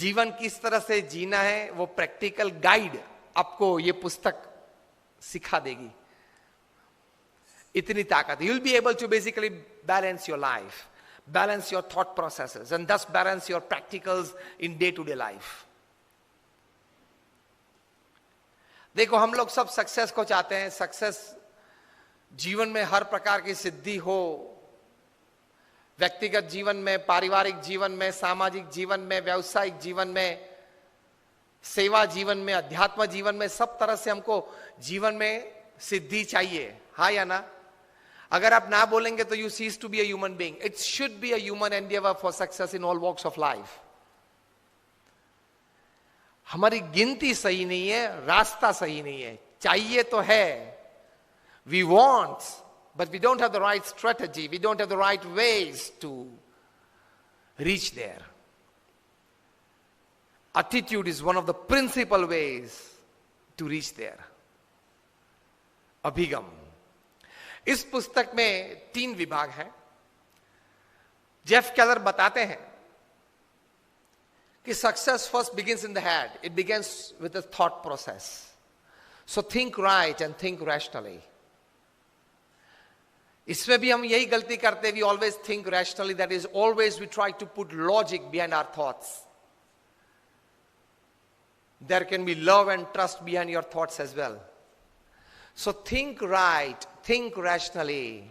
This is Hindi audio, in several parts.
जीवन किस तरह से जीना है वो प्रैक्टिकल गाइड आपको ये पुस्तक सिखा देगी। इतनी ताकत, you will be able to basically balance your life, balance your thought processes and thus balance your practicals in day to day life. देखो हम लोग सब सक्सेस को चाहते हैं, सक्सेस जीवन में हर प्रकार की सिद्धि हो, व्यक्तिगत जीवन में, पारिवारिक जीवन में, सामाजिक जीवन में, व्यावसायिक जीवन में, सेवा जीवन में, अध्यात्म जीवन में, सब तरह से हमको जीवन में सिद्धि चाहिए, हाँ या ना? अगर आप ना बोलेंगे तो you cease to be a human being. It should be a human endeavour for success in all walks of life. हमारी गिनती सही नहीं है, रास्ता सही नहीं है। चाहिए तो है, we want, but we don't have the right strategy, we don't have the right ways to reach there. Attitude is one of the principal ways to reach there. अभिगम। इस पुस्तक में 3 विभाग हैं। जेफ केलर बताते हैं कि success first begins in the head, it begins with the thought process. So think right and think rationally. इसमें भी हम यही गलती करते हैं, we always think rationally, that is always we try to put logic behind our thoughts. There can be love and trust behind your thoughts as well. So think right, think rationally,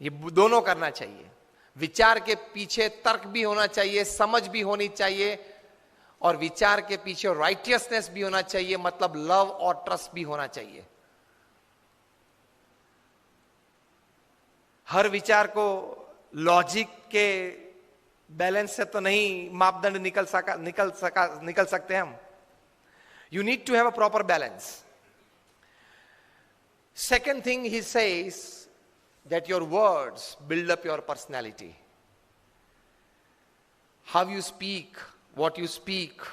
ये दोनों करना चाहिए। विचार के पीछे तर्क भी होना चाहिए, समझ भी होनी चाहिए, और विचार के पीछे राइटियसनेस भी होना चाहिए, मतलब लव और ट्रस्ट भी होना चाहिए। हर विचार को लॉजिक के बैलेंस से तो नहीं मापदंड निकल सकते हम। You need to have a proper balance. Second thing he says that your words build up your personality. How you speak, what you speak,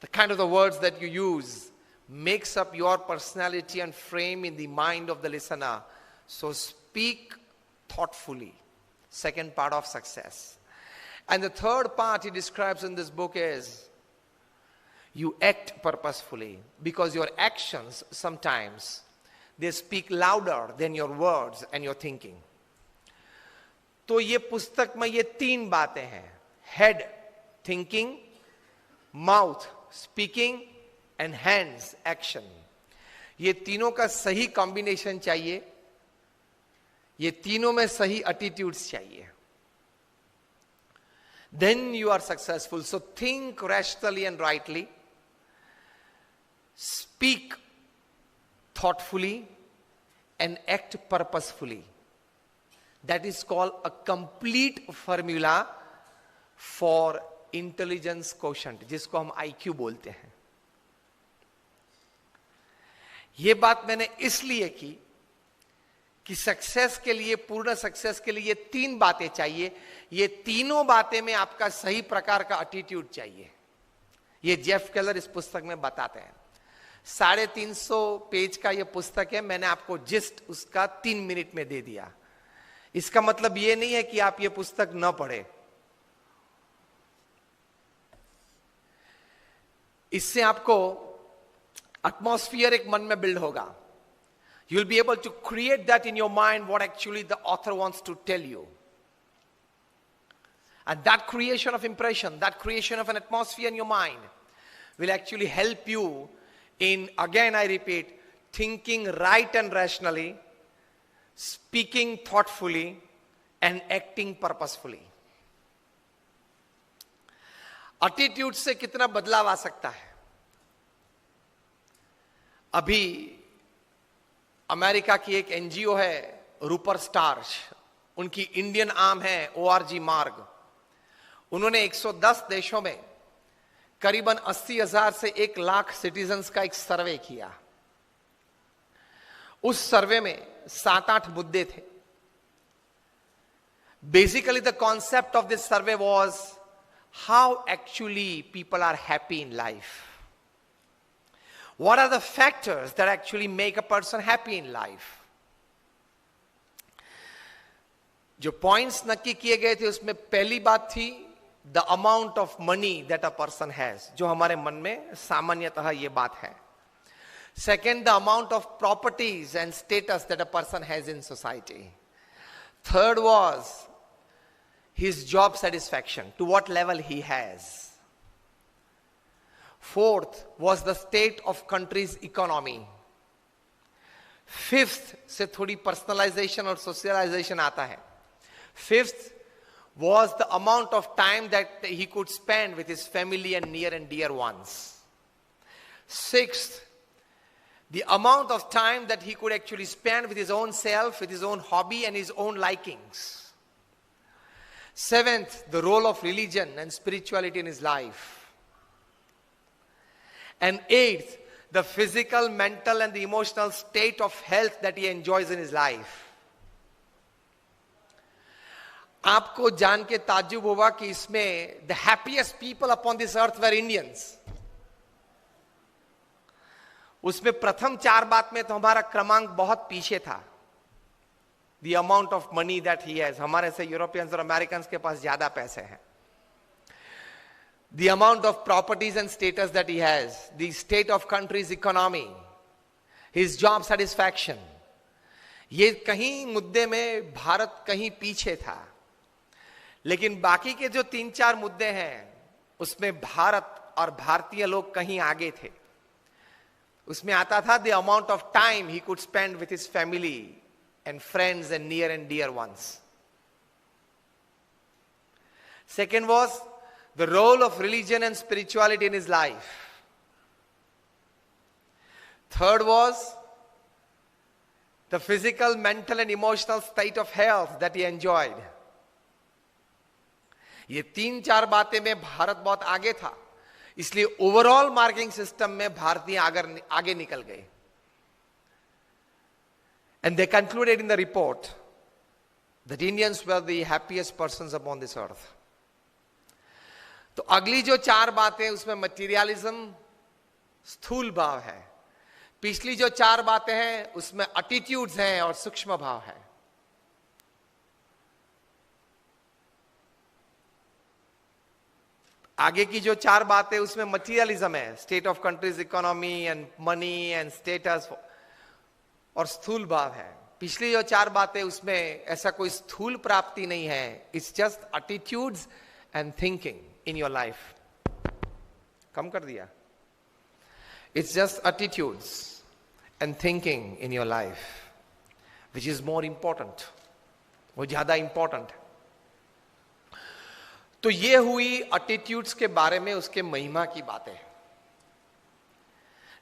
the kind of the words that you use makes up your personality and frame in the mind of the listener. So speak thoughtfully. Second part of success. And the third part he describes in this book is you act purposefully, because your actions sometimes they speak louder than your words and your thinking. तो ये पुस्तक में ये 3 बातें हैं, head thinking, mouth speaking and hands action. ये तीनों का सही कॉम्बिनेशन चाहिए, ये तीनों में सही एटीट्यूड्स चाहिए, then you are successful. So think rationally and rightly, speak thoughtfully, and act purposefully. That is called a complete formula for intelligence quotient, जिसको हम IQ बोलते हैं। यह बात मैंने इसलिए की कि सक्सेस के लिए, पूर्ण सक्सेस के लिए ये 3 बातें चाहिए। ये तीनों बातें में आपका सही प्रकार का एटीट्यूड चाहिए। ये जेफ केलर इस पुस्तक में बताते हैं। 350 पेज का यह पुस्तक है, मैंने आपको जिस्ट उसका 3 मिनट में दे दिया। इसका मतलब यह नहीं है कि आप यह पुस्तक न पढ़े। इससे आपको एटमॉस्फियर एक मन में बिल्ड होगा। You will be able to create that in your mind, what actually the author wants to tell you. And that creation of impression, that creation of an atmosphere in your mind will actually help you in, again I repeat, thinking right and rationally, speaking thoughtfully, and acting purposefully. Attitude से कितना बदलाव आ सकता है? अभी अमेरिका की एक एनजीओ है रूपर स्टार्च, उनकी इंडियन आर्म है ORG मार्ग। उन्होंने 110 देशों में करीबन 80,000 से 1 लाख सिटीजन्स का एक सर्वे किया। उस सर्वे में 7-8 मुद्दे थे। Basically the concept of this survey was how actually people are happy in life. What are the factors that actually make a person happy in life? जो पॉइंट्स नक्की किए गए थे उसमें पहली बात थी the amount of money that a person has, जो हमारे मन में सामान्यतः ये बात है. Second, the amount of properties and status that a person has in society. Third was his job satisfaction, to what level he has. Fourth was the state of country's economy. Fifth से थोड़ी personalization और socialization आता है. Fifth was the amount of time that he could spend with his family and near and dear ones. Sixth, the amount of time that he could actually spend with his own self, with his own hobby and his own likings. Seventh, the role of religion and spirituality in his life. And eighth, the physical, mental and the emotional state of health that he enjoys in his life. आपको जान के ताज्जुब होगा कि इसमें the happiest people upon this earth were Indians. उसमें प्रथम चार बात में तो हमारा क्रमांक बहुत पीछे था. The amount of money that he has, हमारे से यूरोपियंस और अमेरिकन्स के पास ज्यादा पैसे हैं. The amount of properties and status that he has, the state of country's economy, his job satisfaction, ये कहीं मुद्दे में भारत कहीं पीछे था. लेकिन बाकी के जो तीन चार मुद्दे हैं उसमें भारत और भारतीय लोग कहीं आगे थे. उसमें आता था the amount of time he could spend with his family and friends and near and dear ones. Second was the role of religion and spirituality in his life. Third was the physical, mental and emotional state of health that he enjoyed. ये तीन चार बातें में भारत बहुत आगे था, इसलिए ओवरऑल मार्किंग सिस्टम में भारतीय आगे निकल गए. And they concluded in the report that Indians were the happiest persons upon this earth. तो अगली जो चार बातें उसमें मटीरियलिज्म, स्थूल भाव है. पिछली जो चार बातें हैं उसमें एटीट्यूड्स हैं और सूक्ष्म भाव है. आगे की जो चार बातें उसमें मटीरियलिज्म है, state of countries economy and money and status और स्थूल भाव है. पिछली जो चार बातें उसमें ऐसा कोई स्थूल प्राप्ति नहीं है. It's just attitudes and thinking in your life. कम कर दिया. It's just attitudes and thinking in your life which is more important. वो ज्यादा इंपॉर्टेंट है. तो ये हुई एटीट्यूड्स के बारे में उसके महिमा की बातें.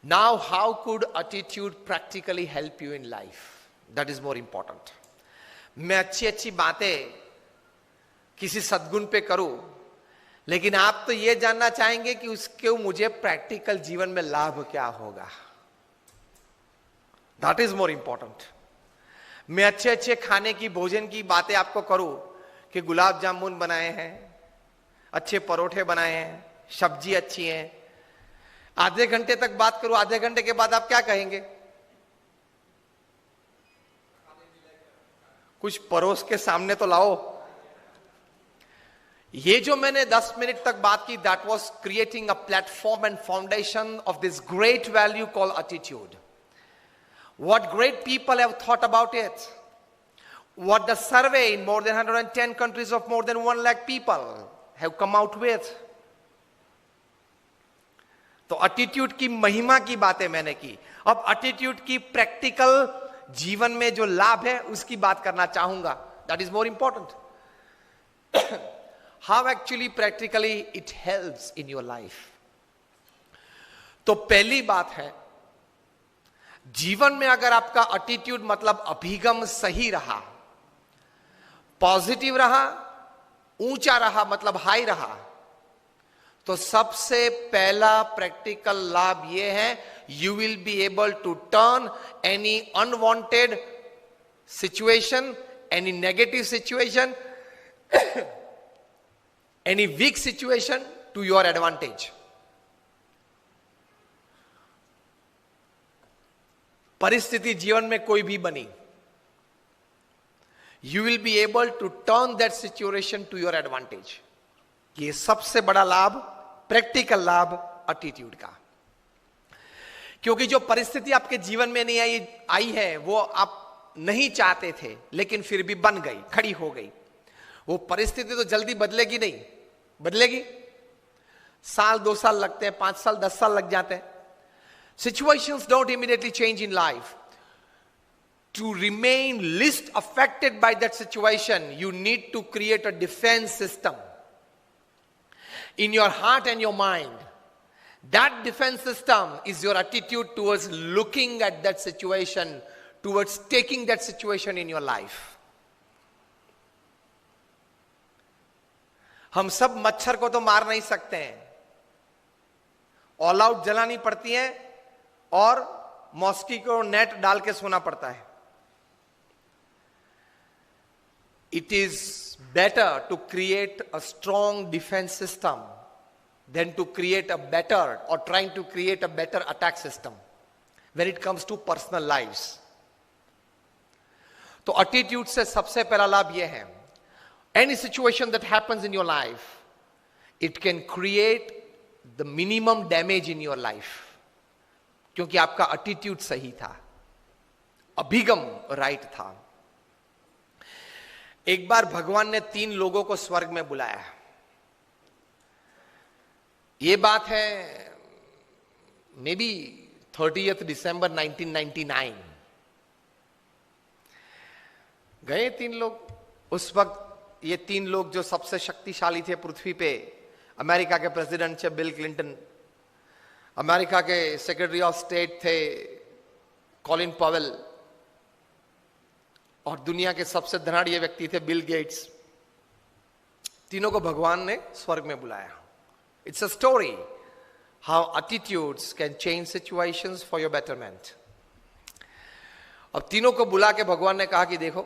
Now how could attitude practically help you in life, that is more important. मैं अच्छी अच्छी बातें किसी सद्गुण पे करूं, लेकिन आप तो ये जानना चाहेंगे कि उसके मुझे प्रैक्टिकल जीवन में लाभ क्या होगा. That is more important. मैं अच्छे अच्छे खाने की, भोजन की बातें आपको करूं कि गुलाब जामुन बनाए हैं, अच्छे परोठे बनाए हैं, सब्जी अच्छी है. आधे घंटे तक बात करूं, आधे घंटे के बाद आप क्या कहेंगे? कुछ परोस के सामने तो लाओ. ये जो मैंने 10 मिनट तक बात की, that was creating a platform and foundation of this great value called attitude. What great people have thought about it, what the survey in more than 110 countries of more than 1 lakh people have come out with. तो एटीट्यूड की महिमा की बातें मैंने की. अब एटीट्यूड की प्रैक्टिकल जीवन में जो लाभ है उसकी बात करना चाहूंगा. That is more important. How actually practically it helps in your life. तो पहली बात है, जीवन में अगर आपका एटीट्यूड मतलब अभिगम सही रहा, पॉजिटिव रहा, ऊंचा रहा मतलब हाई रहा, तो सबसे पहला प्रैक्टिकल लाभ यह है, you will be able to turn any unwanted situation, any negative situation, any weak situation to your advantage. परिस्थिति जीवन में कोई भी बनी, you will be able to turn that situation to your advantage. ये सबसे बड़ा लाभ, प्रैक्टिकल लाभ एटीट्यूड का। क्योंकि जो परिस्थिति आपके जीवन में नहीं आई है वो आप नहीं चाहते थे, लेकिन फिर भी बन गई, खड़ी हो गई। वो परिस्थिति तो जल्दी बदलेगी नहीं, बदलेगी साल 2 साल लगते हैं, 5 साल 10 साल लग जाते हैं। Situations don't immediately change in life. To remain least affected by that situation, you need to create a defense system in your heart and your mind. That defense system is your attitude towards looking at that situation, towards taking that situation in your life. हम सब मच्छर को तो मार नहीं सकते हैं, ऑल आउट जलानी पड़ती है और मॉस्किटो नेट डाल के सोना पड़ता है। It is better to create a strong defense system than to create a better or trying to create a better attack system when it comes to personal lives. तो attitude से सबसे पहला लाभ यह है, any situation that happens in your life, it can create the minimum damage in your life, क्योंकि आपका attitude सही था, अभिगम राइट था। एक बार भगवान ने 3 लोगों को स्वर्ग में बुलाया। यह बात है मे बी 30th December 1999। गए 3 लोग। उस वक्त ये 3 लोग जो सबसे शक्तिशाली थे पृथ्वी पे, अमेरिका के प्रेसिडेंट थे बिल क्लिंटन, अमेरिका के सेक्रेटरी ऑफ स्टेट थे कॉलिन पॉवेल, और दुनिया के सबसे धनाढ़ व्यक्ति थे बिल गेट्स। तीनों को भगवान ने स्वर्ग में बुलाया। It's a story how attitudes can change situations for your betterment. अब तीनों को बुला के भगवान ने कहा कि देखो,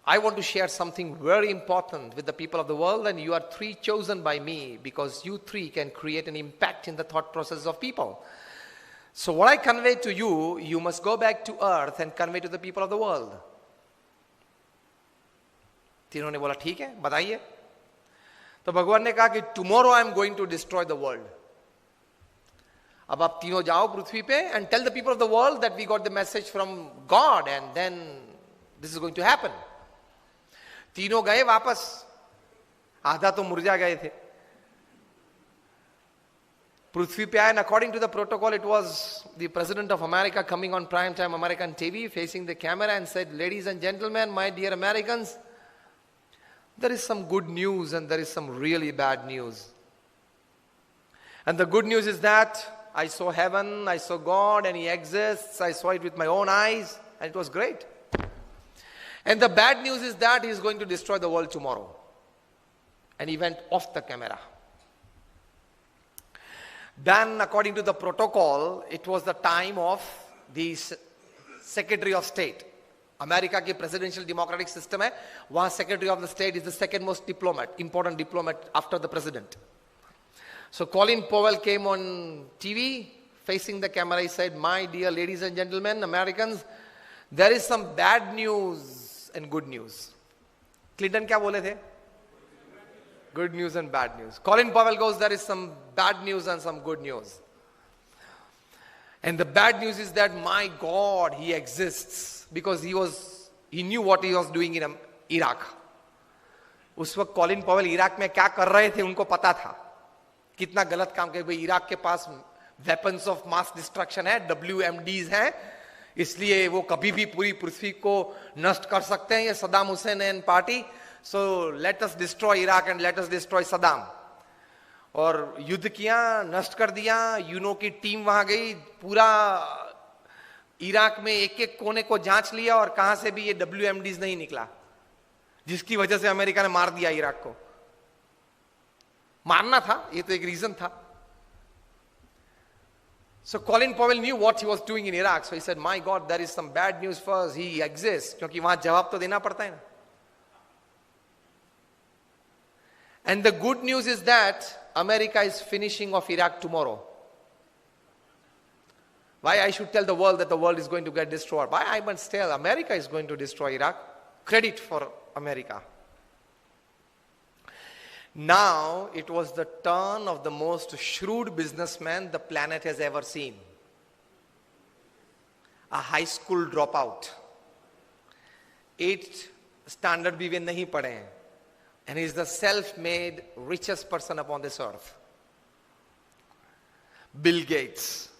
I want to share something very important with the people of the world, and you are 3 chosen by me because you 3 can create an impact in the thought process of people. So what I convey to you, you must go back to earth and convey to the people of the world. तीनों ने बोला ठीक है, बताइए। तो भगवान ने कहा कि tomorrow I am going to destroy the world. अब आप तीनों जाओ पृथ्वी पे and tell the people of the world that we got the message from God and then this is going to happen. तीनों गए वापस, आधा तो मुरझा गए थे। पृथ्वी पे आए, and according to the protocol, it was the president of America coming on prime time American TV, facing the camera and said, ladies and gentlemen, my dear Americans, there is some good news and there is some really bad news. And the good news is that I saw heaven, I saw God, and He exists. I saw it with my own eyes, and it was great. And the bad news is that He is going to destroy the world tomorrow. And he went off the camera. Then, according to the protocol, it was the time of the Secretary of State. America की प्रेसिडेंशियल डेमोक्रेटिक सिस्टम है, वहां secretary of the state is the second most diplomat, important diplomat after the president. So Colin Powell came on TV, facing the camera. He said, my dear ladies and gentlemen, Americans, there is some bad news and good news. Clinton क्या बोले थे? Good news and bad news. Colin Powell goes, there is some bad news and some good news. And the bad news is that my God, He exists, because he knew what He was doing in Iraq. उस वक्त कॉलिन पॉवेल इराक में क्या कर रहे थे उनको पता था, कितना गलत काम किया। भाई इराक के पास वेपन्स ऑफ मास डिस्ट्रक्शन है, WMDs हैं, इसलिए वो कभी भी पूरी पृथ्वी को नष्ट कर सकते हैं, ये Saddam Hussain and party. So let us destroy Iraq and let us destroy Saddam. और युद्ध किया, नष्ट कर दिया। यूनो की टीम वहां गई, पूरा इराक में एक एक कोने को जांच लिया और कहां से भी ये WMDs नहीं निकला, जिसकी वजह से अमेरिका ने मार दिया इराक को। मारना था, ये तो एक रीजन था। So Colin Powell knew what he was doing in Iraq. So he said, my God, there is some bad news for us. He exists. क्योंकि वहां जवाब तो देना पड़ता है ना। And the good news is that America is finishing off Iraq tomorrow. Why I should tell the world that the world is going to get destroyed? Why I must tell America is going to destroy Iraq? Credit for America. Now it was the turn of the most shrewd businessman the planet has ever seen. A high school dropout. 8th standard भी वे नहीं पढ़े हैं. And he is the self-made richest person upon this earth. Bill Gates.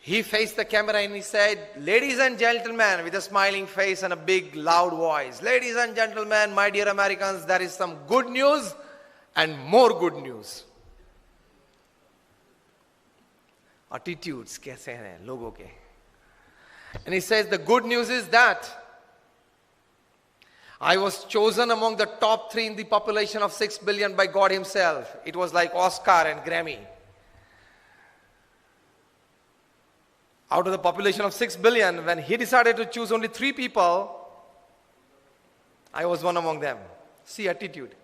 He faced the camera and he said, "Ladies and gentlemen," with a smiling face and a big loud voice, "Ladies and gentlemen, my dear Americans, there is some good news and more good news." Attitudes कैसे हैं लोगों के. And he says, the good news is that I was chosen among the top 3 in the population of 6 billion by God himself. It was like Oscar and Grammy. Out of the population of 6 billion, when he decided to choose only 3 people, I was one among them. See attitude.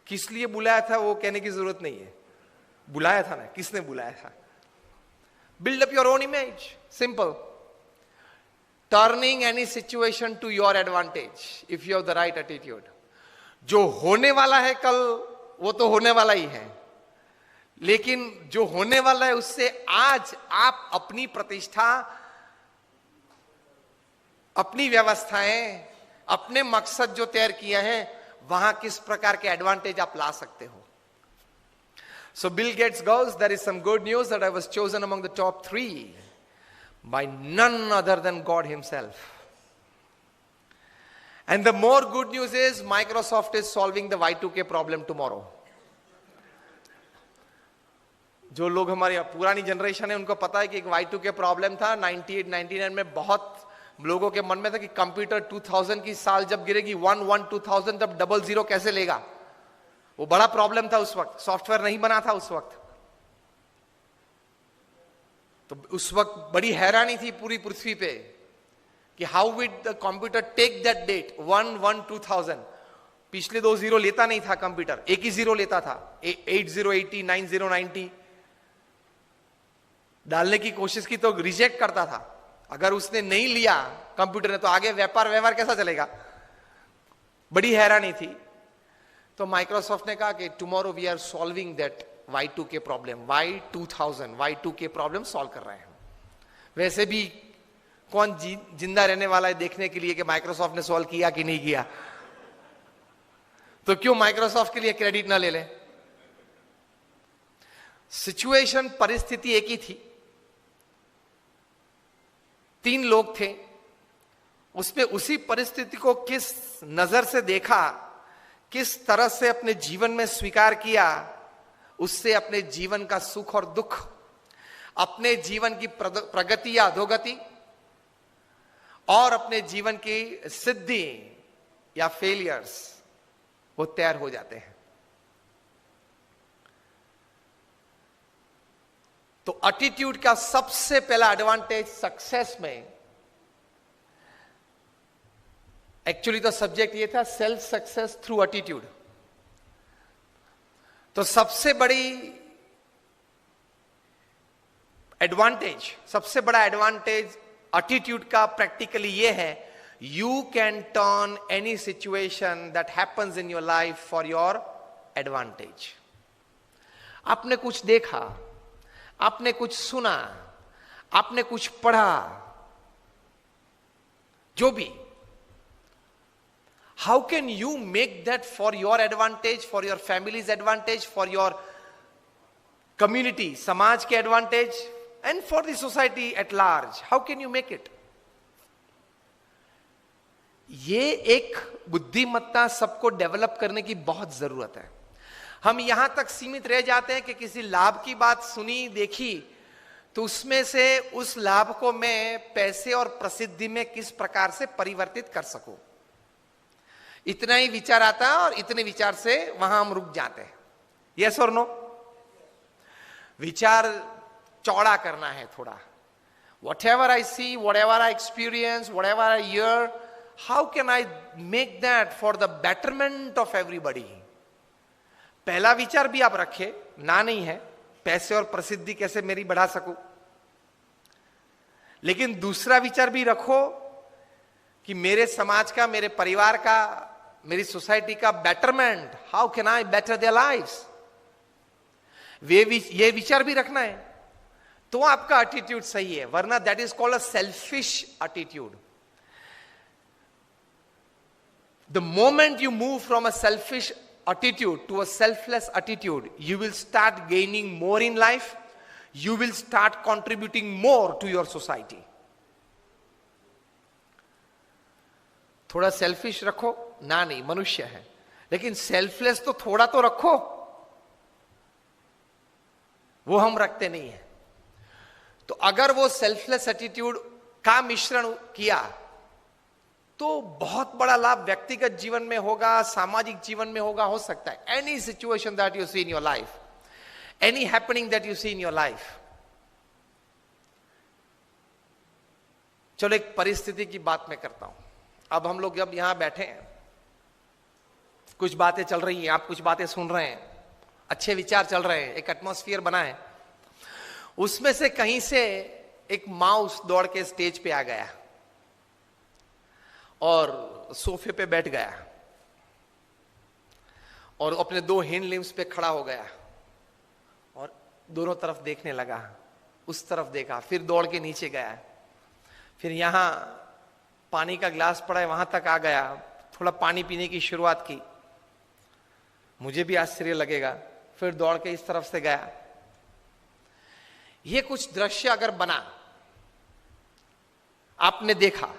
किस लिए बुलाया था वो कहने की जरूरत नहीं है. बुलाया था ना, किसने बुलाया था. Build up your own image. Simple. Turning any situation to your advantage if you have the right attitude. जो होने वाला है कल वो तो होने वाला ही है, लेकिन जो होने वाला है उससे आज आप अपनी प्रतिष्ठा, अपनी व्यवस्थाएं, अपने मकसद जो तय किए हैं वहां किस प्रकार के एडवांटेज आप ला सकते हो. So Bill Gates goes, there is some good news that I was chosen among the top 3 by none other than God himself. And the more good news is Microsoft is solving the Y2K problem tomorrow. जो लोग हमारी पुरानी जनरेशन है उनको पता है कि एक Y2K प्रॉब्लम था 98 99 में. बहुत लोगों के मन में था कि कंप्यूटर 2000 की साल जब गिरेगी 2000 तब 00 कैसे लेगा. वो बड़ा प्रॉब्लम था उस वक्त. सॉफ्टवेयर नहीं बना था उस वक्त. तो उस वक्त बड़ी हैरानी थी पूरी पृथ्वी पे कि how with the computer take that date 1/1/2000. पिछले 2 जीरो लेता नहीं था कंप्यूटर, एक ही जीरो लेता था. 8080 9090 डालने की कोशिश की तो रिजेक्ट करता था. अगर उसने नहीं लिया कंप्यूटर ने तो आगे व्यवहार कैसा चलेगा. बड़ी हैरानी थी. तो माइक्रोसॉफ्ट ने कहा कि tomorrow we are solving that Y2K problem. Y2000 Y2K problem solve कर रहे हैं. वैसे भी कौन जिंदा रहने वाला है देखने के लिए कि माइक्रोसॉफ्ट ने सॉल्व किया कि नहीं किया. तो क्यों माइक्रोसॉफ्ट के लिए क्रेडिट ना ले लें. सिचुएशन, परिस्थिति एक ही थी. 3 लोग थे. उसमें उसी परिस्थिति को किस नजर से देखा, किस तरह से अपने जीवन में स्वीकार किया, उससे अपने जीवन का सुख और दुख, अपने जीवन की प्रगति या अधोगति और अपने जीवन की सिद्धि या फेलियर्स वो तैयार हो जाते हैं. तो एटीट्यूड का सबसे पहला एडवांटेज सक्सेस में, एक्चुअली तो सब्जेक्ट ये था सेल्फ सक्सेस थ्रू एटीट्यूड. तो सबसे बड़ी एडवांटेज, सबसे बड़ा एडवांटेज एटीट्यूड का प्रैक्टिकली ये है, you can turn any situation that happens in your life for your advantage. आपने कुछ देखा, आपने कुछ सुना, आपने कुछ पढ़ा, जो भी, how can you make that for your advantage, for your family's advantage, for your community, समाज के advantage, and for the society at large? How can you make it? ये एक बुद्धिमत्ता सबको डेवलप करने की बहुत जरूरत है. हम यहां तक सीमित रह जाते हैं कि किसी लाभ की बात सुनी, देखी, तो उसमें से उस लाभ को मैं पैसे और प्रसिद्धि में किस प्रकार से परिवर्तित कर सकूं, इतना ही विचार आता है और इतने विचार से वहां हम रुक जाते हैं. यस और नो? विचार चौड़ा करना है थोड़ा. Whatever I see, whatever I experience, whatever I hear, how can I make that for the betterment of everybody? पहला विचार भी आप रखे, ना नहीं है, पैसे और प्रसिद्धि कैसे मेरी बढ़ा सकूं. लेकिन दूसरा विचार भी रखो कि मेरे समाज का, मेरे परिवार का, मेरी सोसाइटी का betterment, how can I better their lives, ये विचार भी रखना है, तो आपका एटीट्यूड सही है, वरना that is called a selfish attitude. The moment you move from a selfish attitude to a selfless attitude, you will start gaining more in life, you will start contributing more to your society. थोड़ा सेल्फिश रखो ना, नहीं मनुष्य है, लेकिन सेल्फलेस तो थोड़ा तो रखो, वो हम रखते नहीं है. तो अगर वो सेल्फलेस एटीट्यूड का मिश्रण किया तो बहुत बड़ा लाभ व्यक्तिगत जीवन में होगा, सामाजिक जीवन में होगा, हो सकता है. Any situation that you see in your life, any happening that you see in your life. चलो एक परिस्थिति की बात मैं करता हूं. अब हम लोग जब यहां बैठे हैं, कुछ बातें चल रही हैं, आप कुछ बातें सुन रहे हैं, अच्छे विचार चल रहे हैं, एक एटमॉस्फेयर बना है. उसमें से कहीं से एक माउस दौड़ के स्टेज पे आ गया और सोफे पे बैठ गया और अपने दो हिंड लिम्स पे खड़ा हो गया और दोनों तरफ देखने लगा. उस तरफ देखा, फिर दौड़ के नीचे गया, फिर यहां पानी का ग्लास पड़ा है वहां तक आ गया, थोड़ा पानी पीने की शुरुआत की. मुझे भी आश्चर्य लगेगा, फिर दौड़ के इस तरफ से गया. ये कुछ दृश्य अगर बना, आपने देखा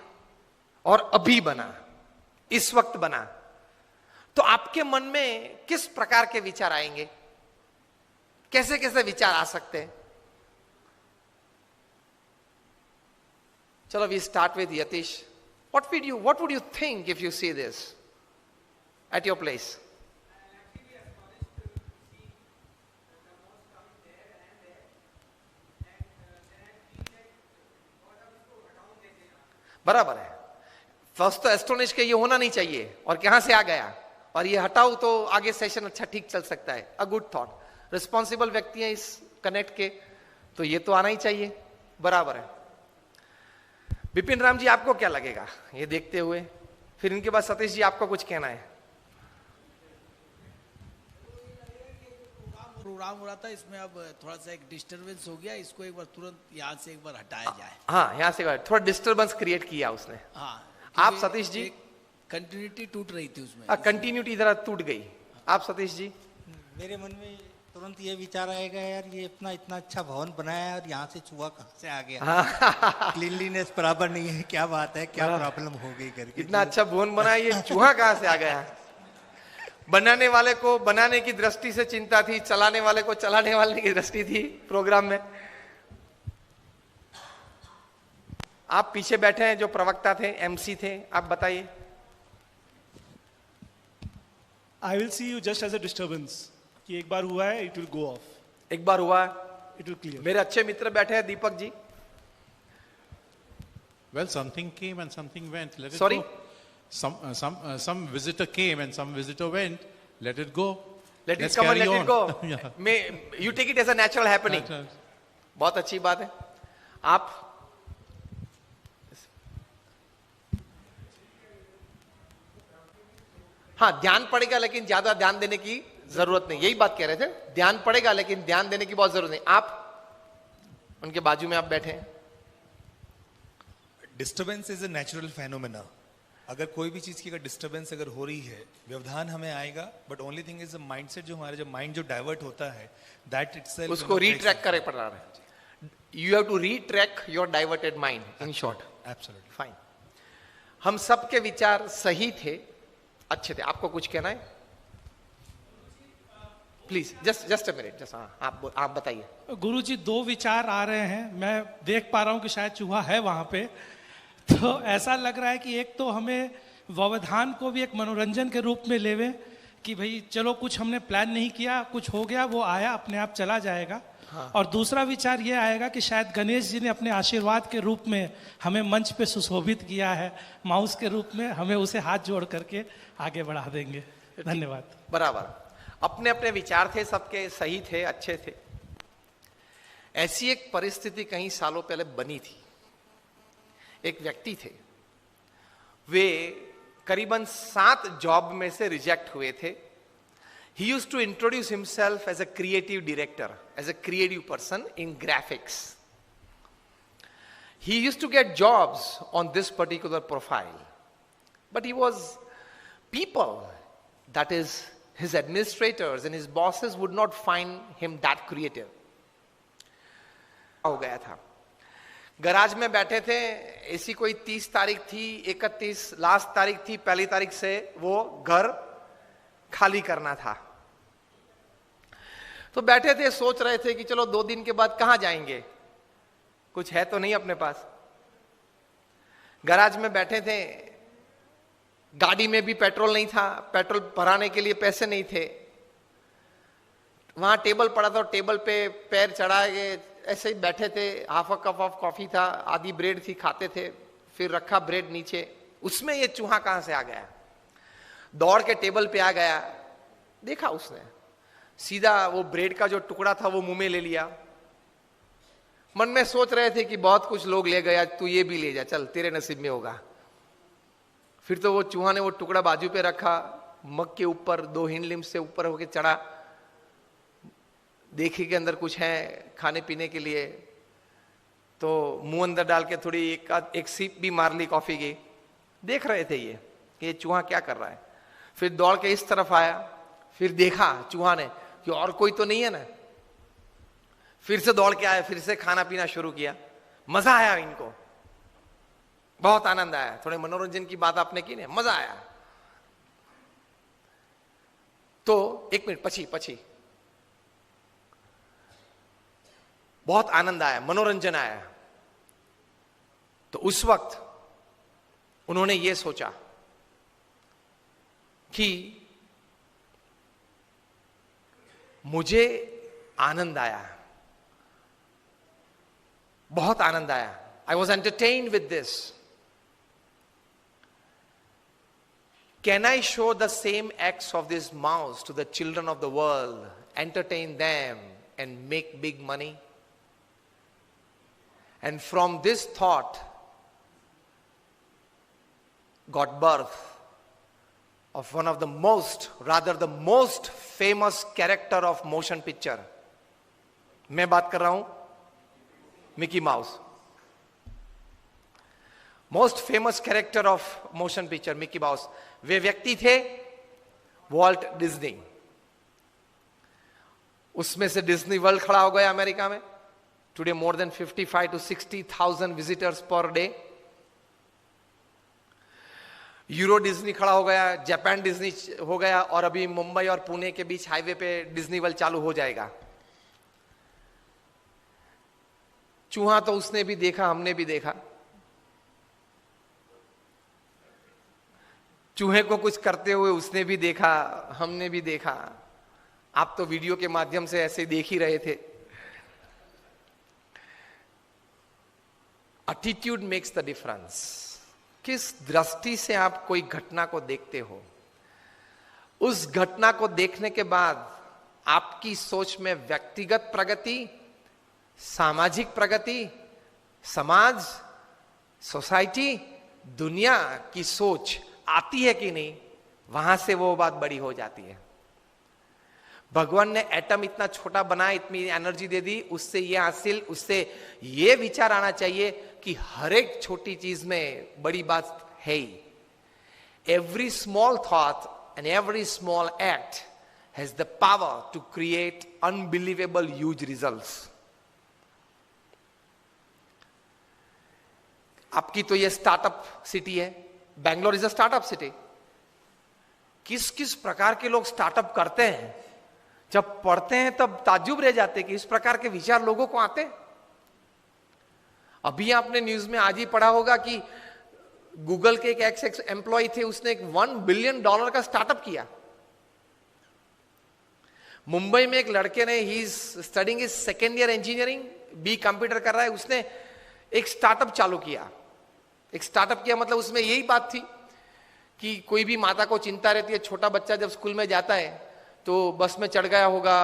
और अभी बना, इस वक्त बना, तो आपके मन में किस प्रकार के विचार आएंगे, कैसे कैसे विचार आ सकते हैं? चलो we start with Yatish. what would you think if you see this at your place? बराबर है. फर्स्ट तो एस्टोनिश के ये होना नहीं चाहिए और कहां से आ गया, और ये हटाओ तो आगे सेशन अच्छा ठीक चल सकता है. A good thought. रिस्पॉन्सिबल व्यक्ति है इस कनेक्ट के, तो ये तो आना ही चाहिए. बराबर है. विपिन राम जी, आपको क्या लगेगा ये देखते हुए? फिर इनके बाद सतीश जी, आपको कुछ कहना है? प्रोग्राम हो रहा था, इसमें अब थोड़ा सा एक डिस्टरबेंस हो गया, इसको एक बार तुरंत यहाँ से एक बार हटाया जाए. हाँ, यहाँ से थोड़ा डिस्टर्बेंस क्रिएट किया उसने. हाँ, आप सतीश जी? कंटिन्यूटी टूट रही थी उसमें. कंटिन्यूटी जरा टूट गई. आप सतीश जी? मेरे मन में तुरंत ये विचार आएगा, यार ये अपना इतना अच्छा भवन बनाया है और यहाँ से चूहा कहाँ से आ गया. क्लीनलीनेस बराबर नहीं है, क्या बात है, क्या प्रॉब्लम हो गई करके. इतना अच्छा भवन बनाया, ये चूहा कहाँ से आ गया? बनाने वाले को बनाने की दृष्टि से चिंता थी, चलाने वाले को चलाने वाले की दृष्टि थी प्रोग्राम में. आप पीछे बैठे हैं जो प्रवक्ता थे, एमसी थे, आप बताइए. I will see you just as a disturbance. कि एक बार हुआ है, it will go off. एक बार हुआ, it will clear. मेरे अच्छे मित्र बैठे हैं, Deepak ji. Well, something came and something went. Let it Sorry? go. Some visitor came and some visitor went. Let it go. Let it Let's come and carry let it on. go. Yeah. You take it as a natural happening. Natural. बहुत अच्छी बात है. आप हाँ, ध्यान पड़ेगा लेकिन ज्यादा ध्यान देने की जरूरत नहीं. यही बात कह रहे थे, ध्यान पड़ेगा लेकिन ध्यान देने की बहुत जरूरत नहीं. आप उनके बाजू में आप बैठे हैं. Disturbance is a natural phenomena. अगर कोई भी चीज की अगर डिस्टर्बेंस अगर हो रही है, व्यवधान हमें आएगा, but only thing is the mindset. जो हमारा जो माइंड जो डाइवर्ट होता है, दैट इटसेल्फ उसको रीट्रैक करे पड़ रहा है. You have to retrack your diverted mind. In short, absolutely fine. हम सबके विचार सही थे, अच्छे थे. आपको कुछ कहना है? Please just a minute. Just आप बताइए. गुरुजी, दो विचार आ रहे हैं, मैं देख पा रहा हूं कि शायद चूहा है वहां पे. तो ऐसा लग रहा है कि एक तो हमें व्यवधान को भी एक मनोरंजन के रूप में लेवे कि भाई चलो कुछ हमने प्लान नहीं किया, कुछ हो गया, वो आया अपने आप चला जाएगा. हाँ. और दूसरा विचार ये आएगा कि शायद गणेश जी ने अपने आशीर्वाद के रूप में हमें मंच पे सुशोभित किया है, माउस के रूप में हमें उसे हाथ जोड़ करके आगे बढ़ा देंगे. धन्यवाद. बराबर. अपने अपने विचार थे, सबके सही थे, अच्छे थे. ऐसी एक परिस्थिति कई सालों पहले बनी थी. एक व्यक्ति थे, वे करीबन 7 जॉब में से रिजेक्ट हुए थे. He used to introduce himself as a creative director, as a creative person in graphics. He used to get jobs on this particular profile. But he was, people, that is, his administrators and his bosses would not find him that creative. हो गया था. गराज में बैठे थे, ऐसी कोई 30 तारीख थी, 31 लास्ट तारीख थी, पहली तारीख से वो घर खाली करना था. तो बैठे थे, सोच रहे थे कि चलो 2 दिन के बाद कहां जाएंगे, कुछ है तो नहीं अपने पास. गराज में बैठे थे, गाड़ी में भी पेट्रोल नहीं था, पेट्रोल भराने के लिए पैसे नहीं थे. वहां टेबल पड़ा था, टेबल पे पैर चढ़ा के ऐसे ही बैठे थे. Half a cup of coffee था, आधी ब्रेड थी, खाते थे. फिर रखा ब्रेड नीचे, उसमें ये चूहा कहां से आ गया. दौड़ के टेबल पे आ गया, देखा उसने, सीधा वो ब्रेड का जो टुकड़ा था वो मुंह में ले लिया. मन में सोच रहे थे कि बहुत कुछ लोग ले गया, तू ये भी ले जा, चल तेरे नसीब में होगा. फिर तो वो चूहा ने वो टुकड़ा बाजू पे रखा, मग के ऊपर 2 हिंड लिम्ब से ऊपर होके चढ़ा, देखी के अंदर कुछ है खाने पीने के लिए, तो मुंह अंदर डाल के थोड़ी एक सीप भी मार ली कॉफी की. देख रहे थे ये कि ये चूहा क्या कर रहा है. फिर दौड़ के इस तरफ आया, फिर देखा चूहा ने कि और कोई तो नहीं है ना. फिर से दौड़ के आया, फिर से खाना पीना शुरू किया. मजा आया इनको, बहुत आनंद आया. थोड़े मनोरंजन की बात आपने की ना, मजा आया. तो 1 मिनट पछी बहुत आनंद आया, मनोरंजन आया. तो उस वक्त उन्होंने ये सोचा कि मुझे आनंद आया, बहुत आनंद आया. I was entertained with this. Can I show the same acts of this mouse to the children of the world, entertain them, and make big money? And from this thought got birth of one of the most, rather the most famous character of motion picture. मैं बात कर रहा हूं Mickey Mouse. Most famous character of motion picture Mickey Mouse. वे व्यक्ति थे वॉल्ट डिज्नी. उसमें से डिज्नी वर्ल्ड खड़ा हो गया अमेरिका में. Today more than 55 to 60,000 visitors per day. Euro Disney खड़ा हो गया, जापान डिज्नी हो गया, और अभी मुंबई और पुणे के बीच हाईवे पे डिज्नी वर्ल्ड चालू हो जाएगा. चूहा तो उसने भी देखा, हमने भी देखा. चूहे को कुछ करते हुए उसने भी देखा, हमने भी देखा. आप तो वीडियो के माध्यम से ऐसे देख ही रहे थे. Attitude makes the difference. किस दृष्टि से आप कोई घटना को देखते हो, उस घटना को देखने के बाद आपकी सोच में व्यक्तिगत प्रगति, सामाजिक प्रगति, समाज, सोसाइटी, दुनिया की सोच आती है कि नहीं, वहां से वो बात बड़ी हो जाती है. भगवान ने एटम इतना छोटा बनाया, इतनी एनर्जी दे दी, उससे ये हासिल, उससे ये विचार आना चाहिए कि हर एक छोटी चीज में बड़ी बात है ही. Every small thought and every small act has the power to create unbelievable huge results. आपकी तो ये स्टार्टअप सिटी है, Bangalore is a startup city. किस किस प्रकार के लोग स्टार्टअप करते हैं, जब पढ़ते हैं तब ताज्जुब रह जाते कि इस प्रकार के विचार लोगों को आते. अभी आपने न्यूज में आज ही पढ़ा होगा कि गूगल के एक एक्स एम्प्लॉय थे, उसने एक $1 बिलियन का स्टार्टअप किया. मुंबई में एक लड़के ने, he is studying is 2nd year engineering, B computer कर रहा है, उसने एक स्टार्टअप चालू किया. एक स्टार्टअप किया मतलब उसमें यही बात थी कि कोई भी माता को चिंता रहती है, छोटा बच्चा जब स्कूल में जाता है तो बस में चढ़ गया होगा,